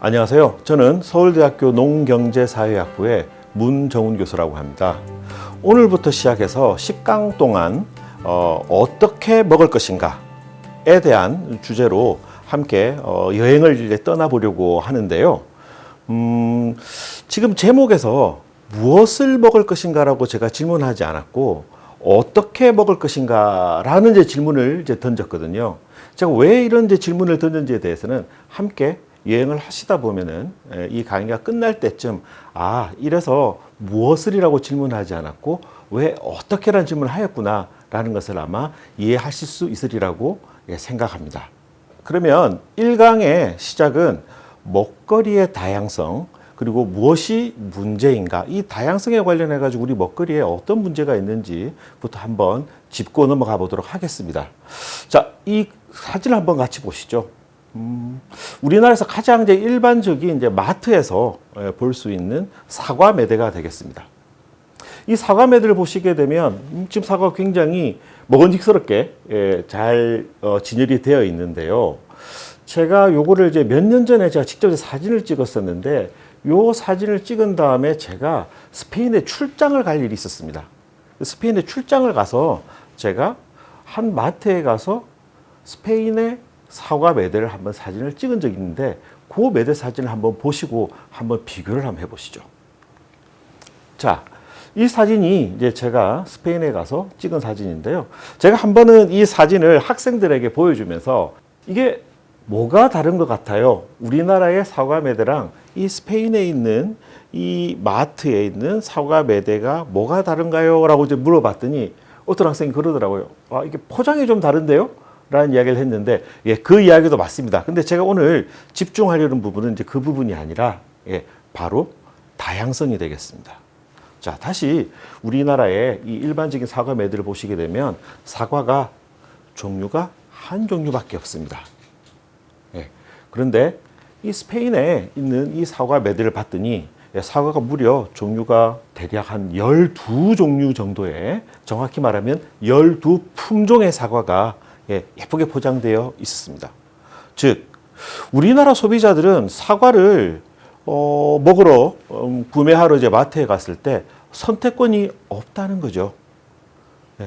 안녕하세요. 저는 서울대학교 농경제사회학부의 문정훈 교수라고 합니다. 오늘부터 시작해서 10강 동안 어떻게 먹을 것인가에 대한 주제로 함께 여행을 떠나보려고 하는데요. 지금 제목에서 무엇을 먹을 것인가라고 제가 질문하지 않았고 어떻게 먹을 것인가라는 질문을 던졌거든요. 제가 왜 이런 질문을 던졌는지에 대해서는 함께 여행을 하시다 보면은 이 강의가 끝날 때쯤 이래서 무엇을이라고 질문하지 않았고 왜 어떻게라는 질문을 하였구나라는 것을 아마 이해하실 수 있으리라고 생각합니다. 그러면 1강의 시작은 먹거리의 다양성 그리고 무엇이 문제인가, 이 다양성에 관련해 가지고 우리 먹거리에 어떤 문제가 있는지부터 한번 짚고 넘어가 보도록 하겠습니다. 자, 이 사진을 한번 같이 보시죠. 우리나라에서 가장 일반적인 마트에서 볼 수 있는 사과 매대가 되겠습니다. 이 사과 매대를 보시게 되면 지금 사과가 굉장히 먹은직스럽게 잘 진열이 되어 있는데요. 제가 요거를 몇 년 전에 제가 직접 사진을 찍었었는데 요 사진을 찍은 다음에 제가 스페인에 출장을 갈 일이 있었습니다. 스페인에 출장을 가서 제가 한 마트에 가서 스페인의 사과 매대를 한번 사진을 찍은 적이 있는데 그 매대 사진을 한번 보시고 한번 비교를 한번 해보시죠. 자, 이 사진이 제가 스페인에 가서 찍은 사진인데요. 제가 한 번은 이 사진을 학생들에게 보여주면서 이게 뭐가 다른 것 같아요? 우리나라의 사과 매대랑 이 스페인에 있는 이 마트에 있는 사과 매대가 뭐가 다른가요? 라고 물어봤더니 어떤 학생이 그러더라고요. 이게 포장이 좀 다른데요? 라는 이야기를 했는데, 그 이야기도 맞습니다. 근데 제가 오늘 집중하려는 부분은 그 부분이 아니라, 바로 다양성이 되겠습니다. 자, 다시 우리나라의 이 일반적인 사과 매대를 보시게 되면 사과가 종류가 한 종류밖에 없습니다. 그런데 이 스페인에 있는 이 사과 매대를 봤더니 사과가 무려 종류가 대략 한 12종류 정도의, 정확히 말하면 12품종의 사과가 예쁘게 포장되어 있었습니다. 즉, 우리나라 소비자들은 사과를 먹으러 구매하러 마트에 갔을 때 선택권이 없다는 거죠.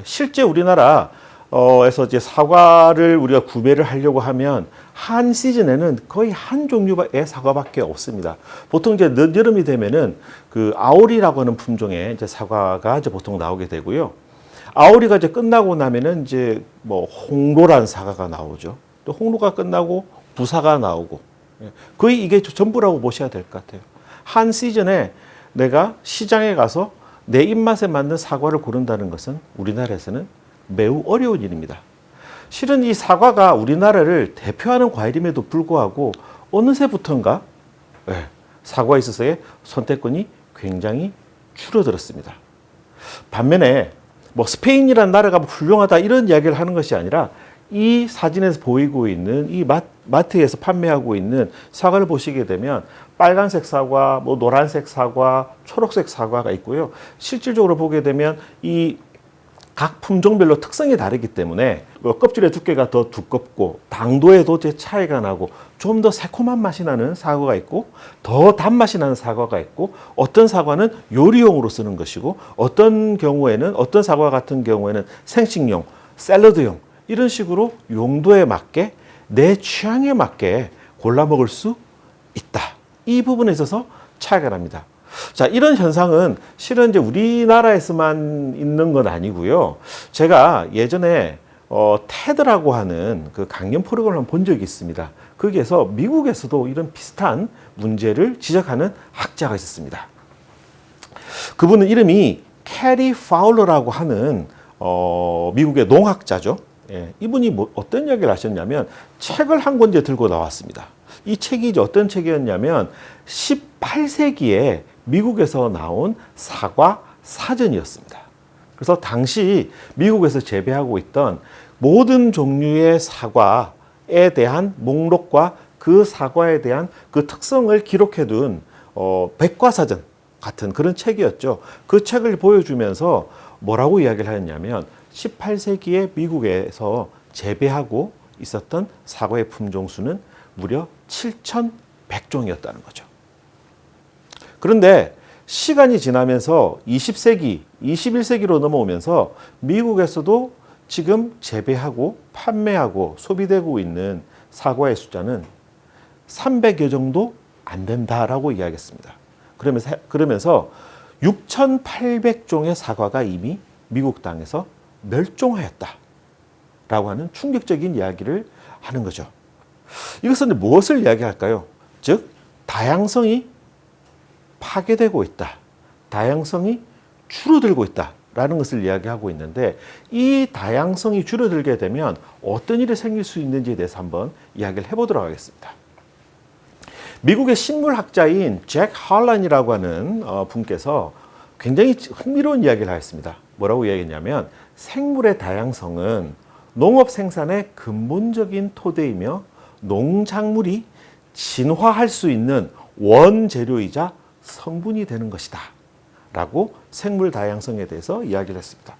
실제 우리나라에서 사과를 우리가 구매를 하려고 하면 한 시즌에는 거의 한 종류의 사과밖에 없습니다. 보통 늦여름이 되면은 그 아오리라고 하는 품종의 사과가 보통 나오게 되고요. 아오리가 끝나고 나면은 홍로란 사과가 나오죠. 또 홍로가 끝나고 부사가 나오고, 거의 이게 전부라고 보셔야 될 것 같아요. 한 시즌에 내가 시장에 가서 내 입맛에 맞는 사과를 고른다는 것은 우리나라에서는 매우 어려운 일입니다. 실은 이 사과가 우리나라를 대표하는 과일임에도 불구하고 어느새부턴가 사과에 있어서의 선택권이 굉장히 줄어들었습니다. 반면에 스페인이라는 나라가 훌륭하다 이런 이야기를 하는 것이 아니라 이 사진에서 보이고 있는 이 마트에서 판매하고 있는 사과를 보시게 되면 빨간색 사과, 노란색 사과, 초록색 사과가 있고요. 실질적으로 보게 되면 이 각 품종별로 특성이 다르기 때문에 껍질의 두께가 더 두껍고 당도에도 차이가 나고 좀 더 새콤한 맛이 나는 사과가 있고 더 단맛이 나는 사과가 있고 어떤 사과는 요리용으로 쓰는 것이고 어떤 사과 같은 경우에는 생식용, 샐러드용 이런 식으로 용도에 맞게 내 취향에 맞게 골라 먹을 수 있다. 이 부분에 있어서 차이가 납니다. 자, 이런 현상은 실은 우리나라에서만 있는 건 아니고요. 제가 예전에 테드라고 하는 그 강연 프로그램을 본 적이 있습니다. 거기에서 미국에서도 이런 비슷한 문제를 지적하는 학자가 있었습니다. 그분은 이름이 캐리 파울러라고 하는 미국의 농학자죠. 이분이 어떤 이야기를 하셨냐면 책을 한 권 들고 나왔습니다. 이 책이 어떤 책이었냐면 18세기에 미국에서 나온 사과 사전이었습니다. 그래서 당시 미국에서 재배하고 있던 모든 종류의 사과에 대한 목록과 그 사과에 대한 그 특성을 기록해둔 백과사전 같은 그런 책이었죠. 그 책을 보여주면서 뭐라고 이야기를 하였냐면 18세기에 미국에서 재배하고 있었던 사과의 품종 수는 무려 100종이었다는 거죠. 그런데 시간이 지나면서 20세기, 21세기로 넘어오면서 미국에서도 지금 재배하고 판매하고 소비되고 있는 사과의 숫자는 300여 정도 안 된다라고 이야기했습니다. 그러면서 6,800종의 사과가 이미 미국 땅에서 멸종하였다라고 하는 충격적인 이야기를 하는 거죠. 이것은 무엇을 이야기할까요? 즉, 다양성이 파괴되고 있다. 다양성이 줄어들고 있다라는 것을 이야기하고 있는데, 이 다양성이 줄어들게 되면 어떤 일이 생길 수 있는지에 대해서 한번 이야기를 해보도록 하겠습니다. 미국의 식물학자인 잭 할란이라고 하는 분께서 굉장히 흥미로운 이야기를 하였습니다. 뭐라고 이야기했냐면, 생물의 다양성은 농업 생산의 근본적인 토대이며 농작물이 진화할 수 있는 원재료이자 성분이 되는 것이다 라고 생물 다양성에 대해서 이야기를 했습니다.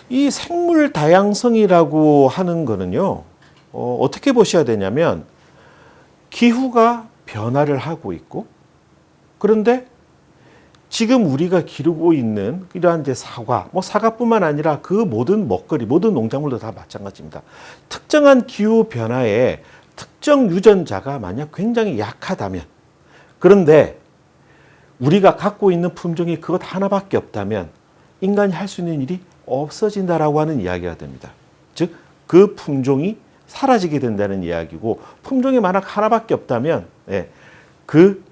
이 생물 다양성이라고 하는 거는요, 어떻게 보셔야 되냐면, 기후가 변화를 하고 있고, 그런데 지금 우리가 기르고 있는 이러한 이제 사과, 사과뿐만 아니라 그 모든 먹거리, 모든 농작물도 다 마찬가지입니다. 특정한 기후 변화에 특정 유전자가 만약 굉장히 약하다면, 그런데 우리가 갖고 있는 품종이 그것 하나밖에 없다면 인간이 할 수 있는 일이 없어진다라고 하는 이야기가 됩니다. 즉, 그 품종이 사라지게 된다는 이야기고, 품종이 만약 하나밖에 없다면 그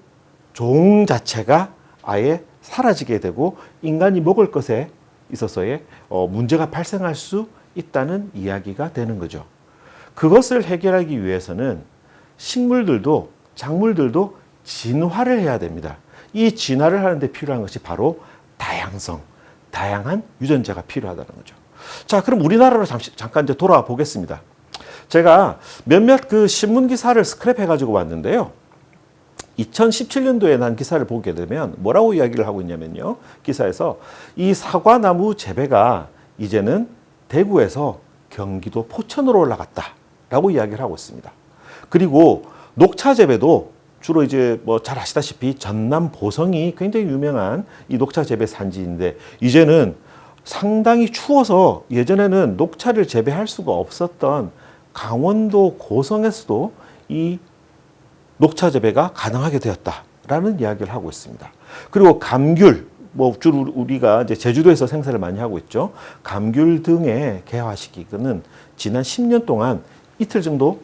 종 자체가 아예 사라지게 되고 인간이 먹을 것에 있어서의 문제가 발생할 수 있다는 이야기가 되는 거죠. 그것을 해결하기 위해서는 식물들도 작물들도 진화를 해야 됩니다. 이 진화를 하는데 필요한 것이 바로 다양성, 다양한 유전자가 필요하다는 거죠. 자, 그럼 우리나라로 잠깐 이제 돌아와 보겠습니다. 제가 몇몇 그 신문 기사를 스크랩해 가지고 왔는데요. 2017년도에 난 기사를 보게 되면 뭐라고 이야기를 하고 있냐면요. 기사에서 이 사과나무 재배가 이제는 대구에서 경기도 포천으로 올라갔다라고 이야기를 하고 있습니다. 그리고 녹차 재배도 주로 이제 잘 아시다시피 전남 보성이 굉장히 유명한 이 녹차 재배 산지인데, 이제는 상당히 추워서 예전에는 녹차를 재배할 수가 없었던 강원도 고성에서도 이 녹차 재배가 가능하게 되었다라는 이야기를 하고 있습니다. 그리고 감귤, 주로 우리가 이제 제주도에서 생산을 많이 하고 있죠. 감귤 등의 개화 시기는 지난 10년 동안 이틀 정도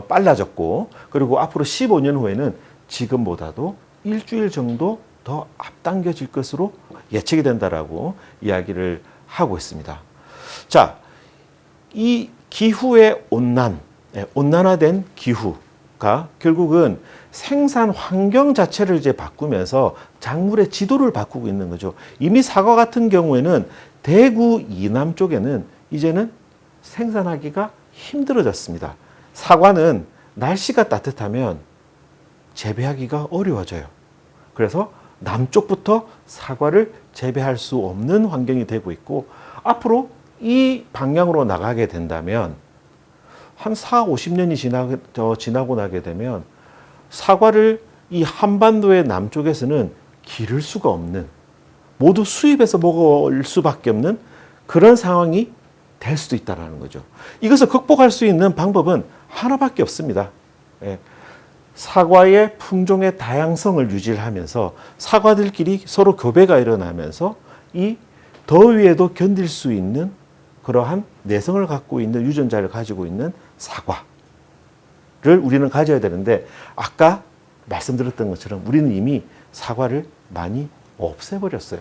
빨라졌고, 그리고 앞으로 15년 후에는 지금보다도 일주일 정도 더 앞당겨질 것으로 예측이 된다라고 이야기를 하고 있습니다. 자, 이 기후의 온난화된 기후가 결국은 생산 환경 자체를 이제 바꾸면서 작물의 지도를 바꾸고 있는 거죠. 이미 사과 같은 경우에는 대구 이남 쪽에는 이제는 생산하기가 힘들어졌습니다. 사과는 날씨가 따뜻하면 재배하기가 어려워져요. 그래서 남쪽부터 사과를 재배할 수 없는 환경이 되고 있고, 앞으로 이 방향으로 나가게 된다면 한 4, 50년이 지나고 나게 되면 사과를 이 한반도의 남쪽에서는 기를 수가 없는, 모두 수입해서 먹을 수밖에 없는 그런 상황이 될 수도 있다는 거죠. 이것을 극복할 수 있는 방법은 하나밖에 없습니다. 사과의 품종의 다양성을 유지를 하면서 사과들끼리 서로 교배가 일어나면서 이 더위에도 견딜 수 있는 그러한 내성을 갖고 있는 유전자를 가지고 있는 사과를 우리는 가져야 되는데, 아까 말씀드렸던 것처럼 우리는 이미 사과를 많이 없애버렸어요.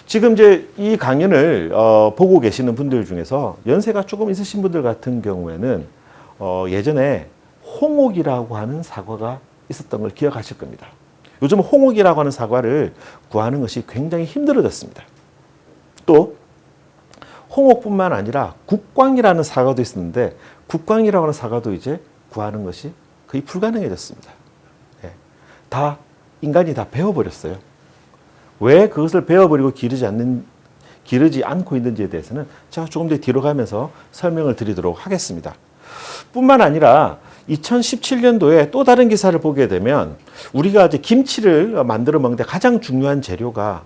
지금 이제 이 강연을 보고 계시는 분들 중에서 연세가 조금 있으신 분들 같은 경우에는 예전에 홍옥이라고 하는 사과가 있었던 걸 기억하실 겁니다. 요즘 홍옥이라고 하는 사과를 구하는 것이 굉장히 힘들어졌습니다. 또 홍옥뿐만 아니라 국광이라는 사과도 있었는데, 국광이라고 하는 사과도 이제 구하는 것이 거의 불가능해졌습니다. 인간이 다 배워버렸어요. 왜 그것을 배워버리고 기르지 않고 있는지에 대해서는 제가 조금 더 뒤로 가면서 설명을 드리도록 하겠습니다. 뿐만 아니라 2017년도에 또 다른 기사를 보게 되면 우리가 이제 김치를 만들어 먹는데 가장 중요한 재료가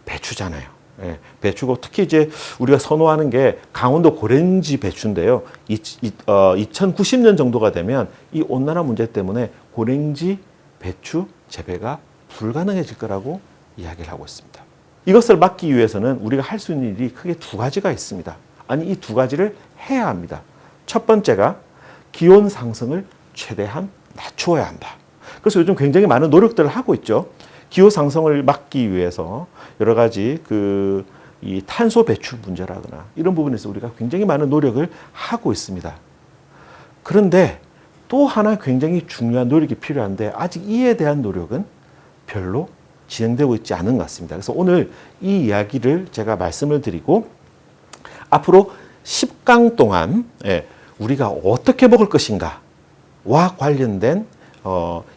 배추잖아요. 예, 배추고 특히 이제 우리가 선호하는 게 강원도 고랭지 배추인데요. 2090년 정도가 되면 이 온난화 문제 때문에 고랭지 배추 재배가 불가능해질 거라고 이야기를 하고 있습니다. 이것을 막기 위해서는 우리가 할 수 있는 일이 크게 두 가지가 있습니다. 아니, 이 두 가지를 해야 합니다. 첫 번째가 기온 상승을 최대한 낮추어야 한다. 그래서 요즘 굉장히 많은 노력들을 하고 있죠. 기후 상승을 막기 위해서 여러 가지 이 탄소 배출 문제라거나 이런 부분에서 우리가 굉장히 많은 노력을 하고 있습니다. 그런데 또 하나 굉장히 중요한 노력이 필요한데 아직 이에 대한 노력은 별로 진행되고 있지 않은 것 같습니다. 그래서 오늘 이 이야기를 제가 말씀을 드리고 앞으로 10강 동안 우리가 어떻게 먹을 것인가와 관련된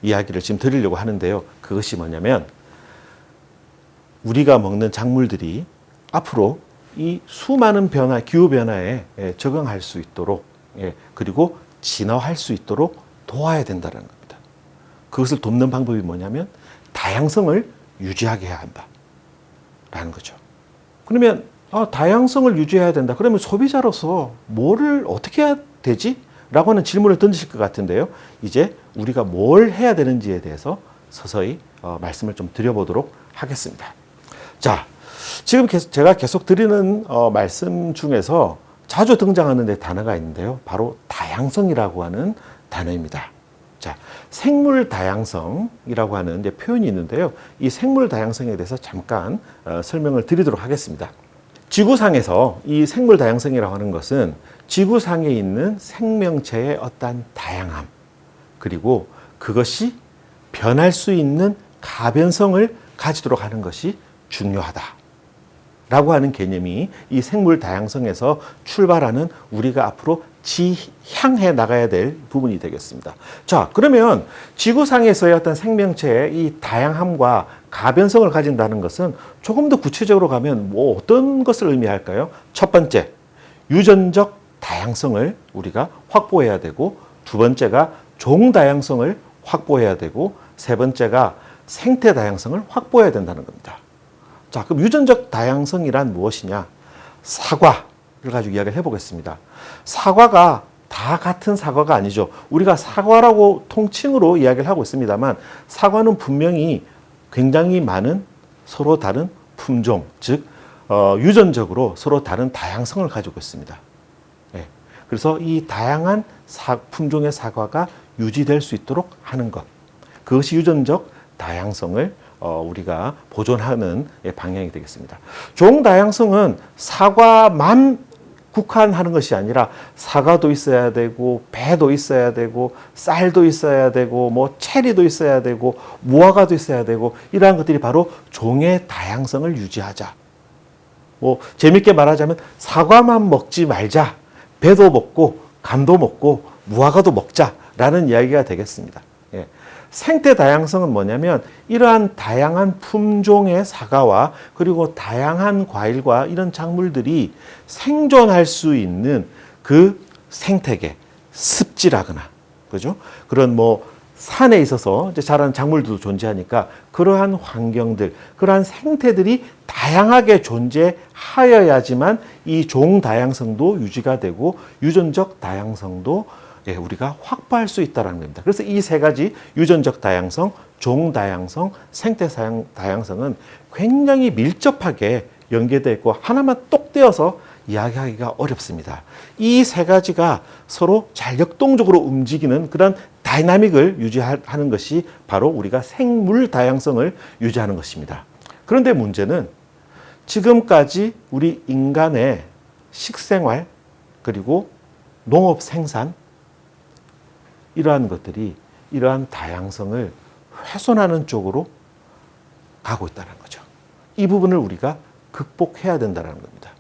이야기를 지금 드리려고 하는데요. 그것이 뭐냐면 우리가 먹는 작물들이 앞으로 이 수많은 변화, 기후 변화에 적응할 수 있도록 그리고 진화할 수 있도록 도와야 된다는 겁니다. 그것을 돕는 방법이 뭐냐면 다양성을 유지하게 해야 한다라는 거죠. 그러면 다양성을 유지해야 된다. 그러면 소비자로서 뭐를 어떻게 해야 되지? 라고 하는 질문을 던지실 것 같은데요. 이제 우리가 뭘 해야 되는지에 대해서 서서히 말씀을 좀 드려보도록 하겠습니다. 자, 지금 제가 계속 드리는 말씀 중에서 자주 등장하는 데 단어가 있는데요. 바로 다양성이라고 하는 단어입니다. 자, 생물 다양성이라고 하는 이제 표현이 있는데요. 이 생물 다양성에 대해서 잠깐 설명을 드리도록 하겠습니다. 지구상에서 이 생물 다양성이라고 하는 것은 지구상에 있는 생명체의 어떠한 다양함, 그리고 그것이 변할 수 있는 가변성을 가지도록 하는 것이 중요하다라고 하는 개념이 이 생물 다양성에서 출발하는 우리가 앞으로 지향해 나가야 될 부분이 되겠습니다. 자, 그러면 지구상에서의 어떤 생명체의 이 다양함과 가변성을 가진다는 것은 조금 더 구체적으로 가면 뭐 어떤 것을 의미할까요? 첫 번째, 유전적 다양성을 우리가 확보해야 되고, 두 번째가 종 다양성을 확보해야 되고, 세 번째가 생태 다양성을 확보해야 된다는 겁니다. 자, 그럼 유전적 다양성이란 무엇이냐? 사과를 가지고 이야기를 해보겠습니다. 사과가 다 같은 사과가 아니죠. 우리가 사과라고 통칭으로 이야기를 하고 있습니다만 사과는 분명히 굉장히 많은 서로 다른 품종, 즉 유전적으로 서로 다른 다양성을 가지고 있습니다. 네. 그래서 이 다양한 품종의 사과가 유지될 수 있도록 하는 것, 그것이 유전적 다양성을 우리가 보존하는 방향이 되겠습니다. 종 다양성은 사과만 국한하는 것이 아니라 사과도 있어야 되고, 배도 있어야 되고, 쌀도 있어야 되고, 뭐 체리도 있어야 되고, 무화과도 있어야 되고, 이러한 것들이 바로 종의 다양성을 유지하자. 뭐 재밌게 말하자면 사과만 먹지 말자, 배도 먹고 감도 먹고 무화과도 먹자라는 이야기가 되겠습니다. 예. 생태 다양성은 뭐냐면 이러한 다양한 품종의 사과와 그리고 다양한 과일과 이런 작물들이 생존할 수 있는 그 생태계, 습지라거나, 그죠? 그런 뭐 산에 있어서 이제 자라는 작물들도 존재하니까 그러한 환경들, 그러한 생태들이 다양하게 존재하여야지만 이 종 다양성도 유지가 되고 유전적 다양성도 우리가 확보할 수 있다는 겁니다. 그래서 이 세 가지 유전적 다양성, 종 다양성, 생태 다양성은 굉장히 밀접하게 연계되어 있고 하나만 똑 떼어서 이야기하기가 어렵습니다. 이 세 가지가 서로 잘 역동적으로 움직이는 그런 다이나믹을 유지하는 것이 바로 우리가 생물 다양성을 유지하는 것입니다. 그런데 문제는 지금까지 우리 인간의 식생활 그리고 농업 생산 이러한 것들이 이러한 다양성을 훼손하는 쪽으로 가고 있다는 거죠. 이 부분을 우리가 극복해야 된다는 겁니다.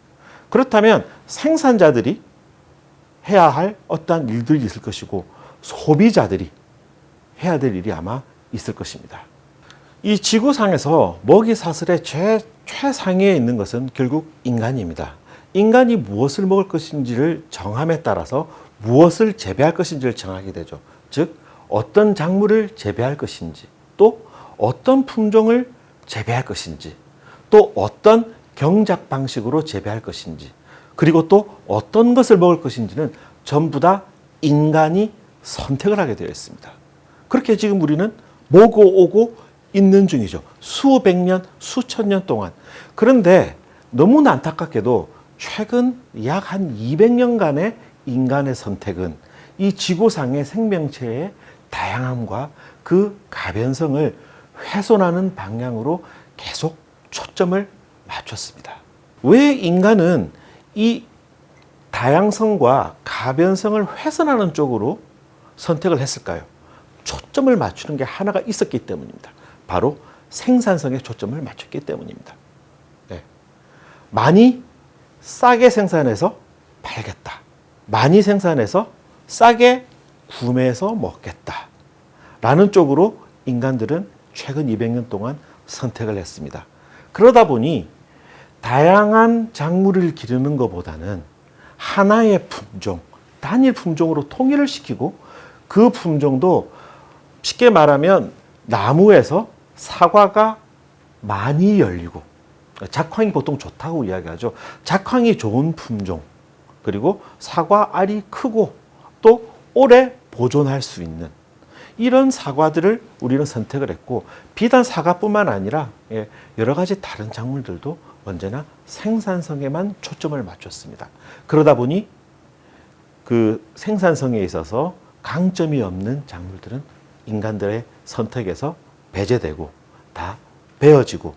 그렇다면 생산자들이 해야 할 어떠한 일들이 있을 것이고 소비자들이 해야 될 일이 아마 있을 것입니다. 이 지구상에서 먹이 사슬의 최상위에 있는 것은 결국 인간입니다. 인간이 무엇을 먹을 것인지를 정함에 따라서 무엇을 재배할 것인지를 정하게 되죠. 즉 어떤 작물을 재배할 것인지, 또 어떤 품종을 재배할 것인지, 또 어떤 경작 방식으로 재배할 것인지, 그리고 또 어떤 것을 먹을 것인지는 전부 다 인간이 선택을 하게 되어 있습니다. 그렇게 지금 우리는 보고 오고 있는 중이죠. 수백 년, 수천 년 동안. 그런데 너무나 안타깝게도 최근 약 한 200년간의 인간의 선택은 이 지구상의 생명체의 다양함과 그 가변성을 훼손하는 방향으로 계속 초점을 맞췄습니다. 왜 인간은 이 다양성과 가변성을 훼손하는 쪽으로 선택을 했을까요? 초점을 맞추는 게 하나가 있었기 때문입니다. 바로 생산성에 초점을 맞췄기 때문입니다. 네. 많이 싸게 생산해서 팔겠다. 많이 생산해서 싸게 구매해서 먹겠다. 라는 쪽으로 인간들은 최근 200년 동안 선택을 했습니다. 그러다 보니 다양한 작물을 기르는 것보다는 하나의 품종, 단일 품종으로 통일을 시키고 그 품종도 쉽게 말하면 나무에서 사과가 많이 열리고, 작황이 보통 좋다고 이야기하죠. 작황이 좋은 품종, 그리고 사과 알이 크고 또 오래 보존할 수 있는 이런 사과들을 우리는 선택을 했고, 비단 사과뿐만 아니라 여러 가지 다른 작물들도 언제나 생산성에만 초점을 맞췄습니다. 그러다 보니 그 생산성에 있어서 강점이 없는 작물들은 인간들의 선택에서 배제되고 다 베어지고,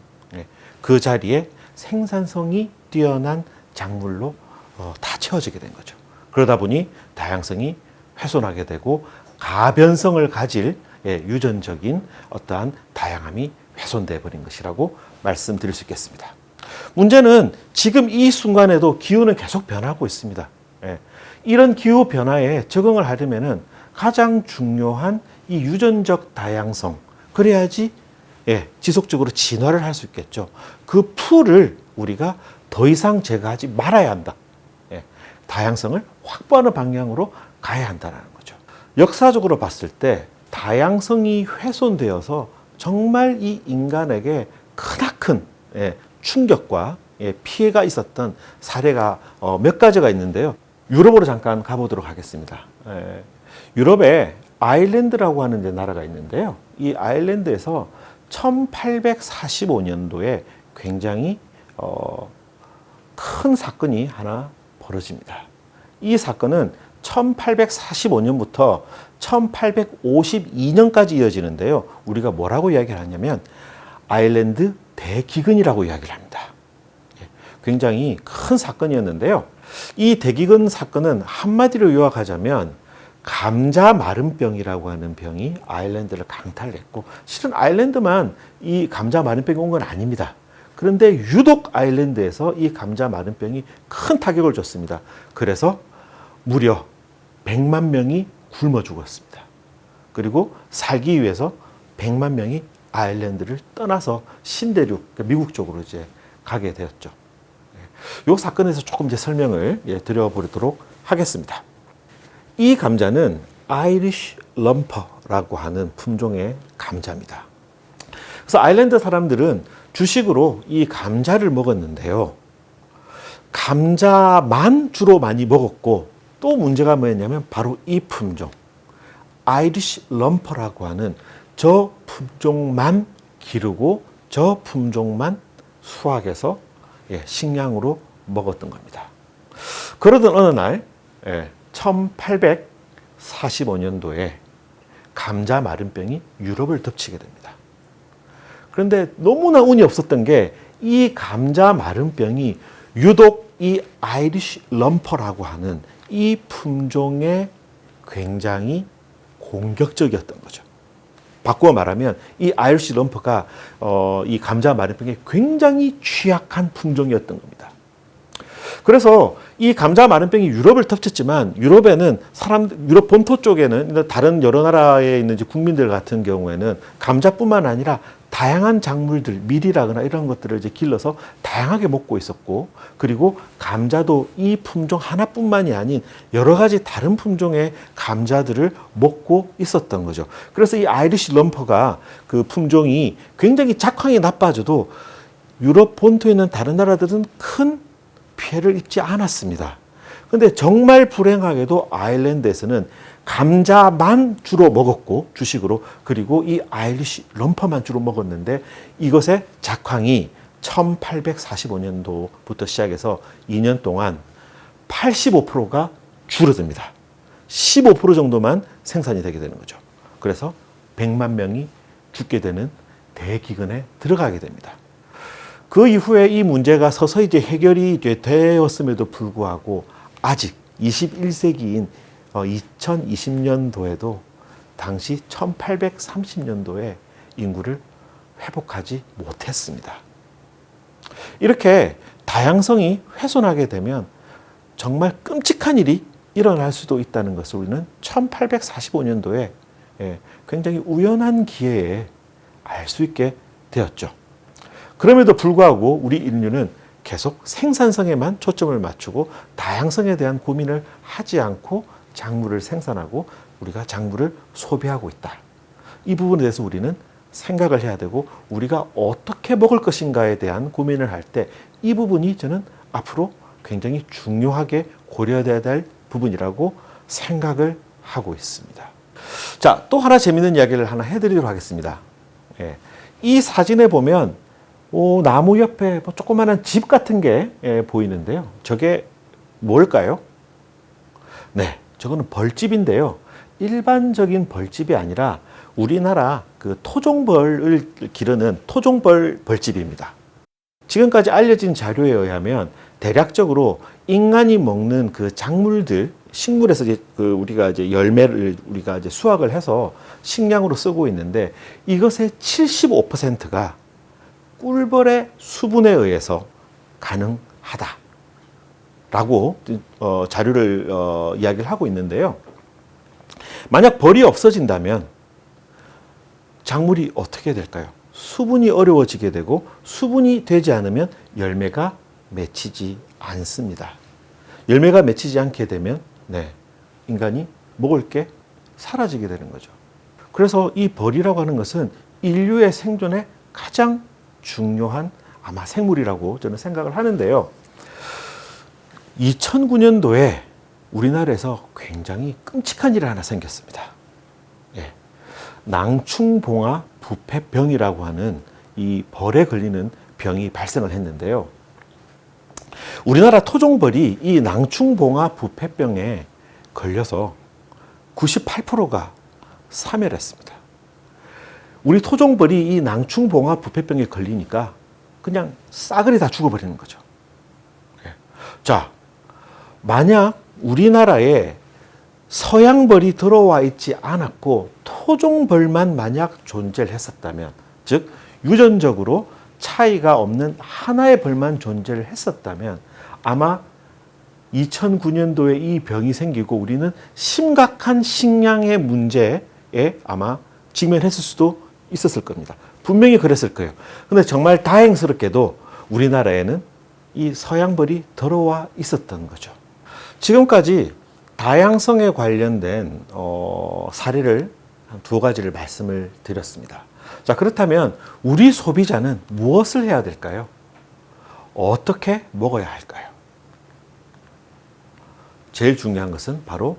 그 자리에 생산성이 뛰어난 작물로 다 채워지게 된 거죠. 그러다 보니 다양성이 훼손하게 되고 가변성을 가질 유전적인 어떠한 다양함이 훼손되어 버린 것이라고 말씀드릴 수 있겠습니다. 문제는 지금 이 순간에도 기후는 계속 변하고 있습니다. 이런 기후 변화에 적응을 하려면은 가장 중요한 이 유전적 다양성, 그래야지 지속적으로 진화를 할 수 있겠죠. 그 풀을 우리가 더 이상 제거하지 말아야 한다. 다양성을 확보하는 방향으로 가야 한다는 거죠. 역사적으로 봤을 때 다양성이 훼손되어서 정말 이 인간에게 크나큰 충격과 피해가 있었던 사례가 몇 가지가 있는데요. 유럽으로 잠깐 가보도록 하겠습니다. 유럽에 아일랜드라고 하는 나라가 있는데요. 이 아일랜드에서 1845년도에 굉장히 큰 사건이 하나 벌어집니다. 이 사건은 1845년부터 1852년까지 이어지는데요. 우리가 뭐라고 이야기를 하냐면 아일랜드 대기근이라고 이야기를 합니다. 굉장히 큰 사건이었는데요. 이 대기근 사건은 한마디로 요약하자면 감자 마른병이라고 하는 병이 아일랜드를 강탈했고, 실은 아일랜드만 이 감자 마른병이 온 건 아닙니다. 그런데 유독 아일랜드에서 이 감자 마른병이 큰 타격을 줬습니다. 그래서 무려 100만 명이 굶어 죽었습니다. 그리고 살기 위해서 100만 명이 아일랜드를 떠나서 신대륙, 미국 쪽으로 이제 가게 되었죠. 이 사건에서 조금 이제 설명을 드려보도록 하겠습니다. 이 감자는 아이리쉬 럼퍼라고 하는 품종의 감자입니다. 그래서 아일랜드 사람들은 주식으로 이 감자를 먹었는데요. 감자만 주로 많이 먹었고, 또 문제가 뭐였냐면 바로 이 품종, 아이리쉬 럼퍼라고 하는 저 품종만 기르고 저 품종만 수확해서 식량으로 먹었던 겁니다. 그러던 어느 날 1845년도에 감자 마른병이 유럽을 덮치게 됩니다. 그런데 너무나 운이 없었던 게 이 감자 마른병이 유독 이 아이리쉬 럼퍼라고 하는 이 품종에 굉장히 공격적이었던 거죠. 바꾸어 말하면 이 아이리쉬 럼퍼가 이 감자 마른병에 굉장히 취약한 품종이었던 겁니다. 그래서 이 감자 마른병이 유럽을 덮쳤지만 유럽에는 유럽 본토 쪽에는 다른 여러 나라에 있는 국민들 같은 경우에는 감자뿐만 아니라 다양한 작물들, 밀이라거나 이런 것들을 이제 길러서 다양하게 먹고 있었고, 그리고 감자도 이 품종 하나뿐만이 아닌 여러 가지 다른 품종의 감자들을 먹고 있었던 거죠. 그래서 이 아이리쉬 럼퍼가 그 품종이 굉장히 작황이 나빠져도 유럽 본토에 있는 다른 나라들은 큰 피해를 입지 않았습니다. 근데 정말 불행하게도 아일랜드에서는 감자만 주로 먹었고, 주식으로, 그리고 이 아이리쉬 럼퍼만 주로 먹었는데 이것의 작황이 1845년도부터 시작해서 2년 동안 85%가 줄어듭니다. 15% 정도만 생산이 되게 되는 거죠. 그래서 100만 명이 죽게 되는 대기근에 들어가게 됩니다. 그 이후에 이 문제가 서서히 이제 해결이 되었음에도 불구하고 아직 21세기인 2020년도에도 당시 1830년도에 인구를 회복하지 못했습니다. 이렇게 다양성이 훼손하게 되면 정말 끔찍한 일이 일어날 수도 있다는 것을 우리는 1845년도에 굉장히 우연한 기회에 알 수 있게 되었죠. 그럼에도 불구하고 우리 인류는 계속 생산성에만 초점을 맞추고 다양성에 대한 고민을 하지 않고 작물을 생산하고 우리가 작물을 소비하고 있다. 이 부분에 대해서 우리는 생각을 해야 되고, 우리가 어떻게 먹을 것인가에 대한 고민을 할 때 이 부분이 저는 앞으로 굉장히 중요하게 고려돼야 될 부분이라고 생각을 하고 있습니다. 자, 또 하나 재밌는 이야기를 하나 해드리도록 하겠습니다. 이 사진에 보면 나무 옆에 조그마한 집 같은 게 보이는데요. 저게 뭘까요? 네, 저거는 벌집인데요. 일반적인 벌집이 아니라 우리나라 그 토종벌을 기르는 토종벌 벌집입니다. 지금까지 알려진 자료에 의하면 대략적으로 인간이 먹는 그 작물들, 식물에서 이제 우리가 이제 열매를 우리가 이제 수확을 해서 식량으로 쓰고 있는데 이것의 75%가 꿀벌의 수분에 의해서 가능하다라고 자료를 이야기를 하고 있는데요. 만약 벌이 없어진다면 작물이 어떻게 될까요? 수분이 어려워지게 되고, 수분이 되지 않으면 열매가 맺히지 않습니다. 열매가 맺히지 않게 되면 인간이 먹을 게 사라지게 되는 거죠. 그래서 이 벌이라고 하는 것은 인류의 생존에 가장 중요한 아마 생물이라고 저는 생각을 하는데요. 2009년도에 우리나라에서 굉장히 끔찍한 일이 하나 생겼습니다. 낭충봉화 부패병이라고 하는 이 벌에 걸리는 병이 발생을 했는데요. 우리나라 토종벌이 이 낭충봉화 부패병에 걸려서 98%가 사멸했습니다. 우리 토종벌이 이 낭충봉화 부패병에 걸리니까 그냥 싸그리 다 죽어버리는 거죠. 자, 만약 우리나라에 서양벌이 들어와 있지 않았고 토종벌만 만약 존재를 했었다면, 즉 유전적으로 차이가 없는 하나의 벌만 존재를 했었다면 아마 2009년도에 이 병이 생기고 우리는 심각한 식량의 문제에 아마 직면했을 수도 있었을 겁니다. 분명히 그랬을 거예요. 근데 정말 다행스럽게도 우리나라에는 이 서양벌이 들어와 있었던 거죠. 지금까지 다양성에 관련된 사례를 한 두 가지를 말씀을 드렸습니다. 자, 그렇다면 우리 소비자는 무엇을 해야 될까요? 어떻게 먹어야 할까요? 제일 중요한 것은 바로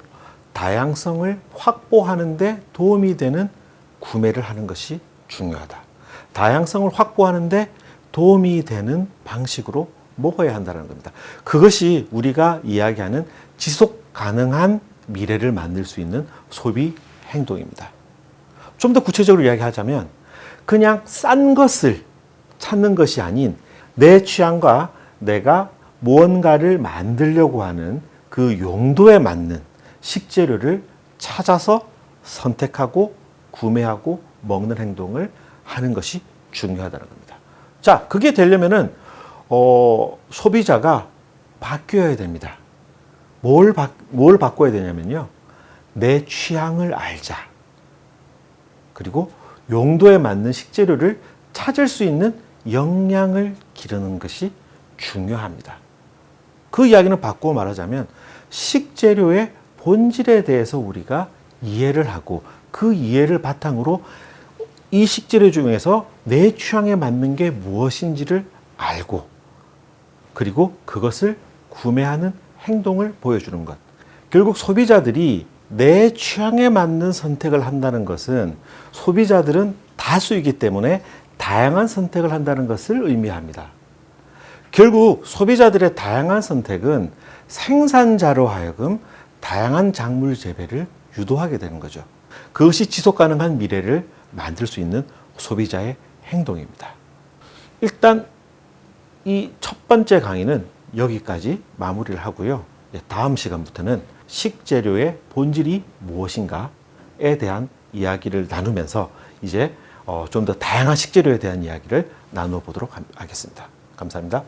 다양성을 확보하는 데 도움이 되는 구매를 하는 것이 중요하다. 다양성을 확보하는 데 도움이 되는 방식으로 먹어야 한다는 겁니다. 그것이 우리가 이야기하는 지속 가능한 미래를 만들 수 있는 소비 행동입니다. 좀 더 구체적으로 이야기하자면 그냥 싼 것을 찾는 것이 아닌 내 취향과 내가 무언가를 만들려고 하는 그 용도에 맞는 식재료를 찾아서 선택하고 구매하고 먹는 행동을 하는 것이 중요하다는 겁니다. 자, 그게 되려면은 소비자가 바뀌어야 됩니다. 뭘 바꿔야 되냐면요. 내 취향을 알자. 그리고 용도에 맞는 식재료를 찾을 수 있는 역량을 기르는 것이 중요합니다. 그 이야기는 바꾸어 말하자면 식재료의 본질에 대해서 우리가 이해를 하고 그 이해를 바탕으로 이 식재료 중에서 내 취향에 맞는 게 무엇인지를 알고 그리고 그것을 구매하는 행동을 보여주는 것. 결국 소비자들이 내 취향에 맞는 선택을 한다는 것은 소비자들은 다수이기 때문에 다양한 선택을 한다는 것을 의미합니다. 결국 소비자들의 다양한 선택은 생산자로 하여금 다양한 작물 재배를 유도하게 되는 거죠. 그것이 지속 가능한 미래를 만들 수 있는 소비자의 행동입니다. 일단 이 첫 번째 강의는 여기까지 마무리를 하고요. 다음 시간부터는 식재료의 본질이 무엇인가에 대한 이야기를 나누면서 이제 좀 더 다양한 식재료에 대한 이야기를 나누어 보도록 하겠습니다. 감사합니다.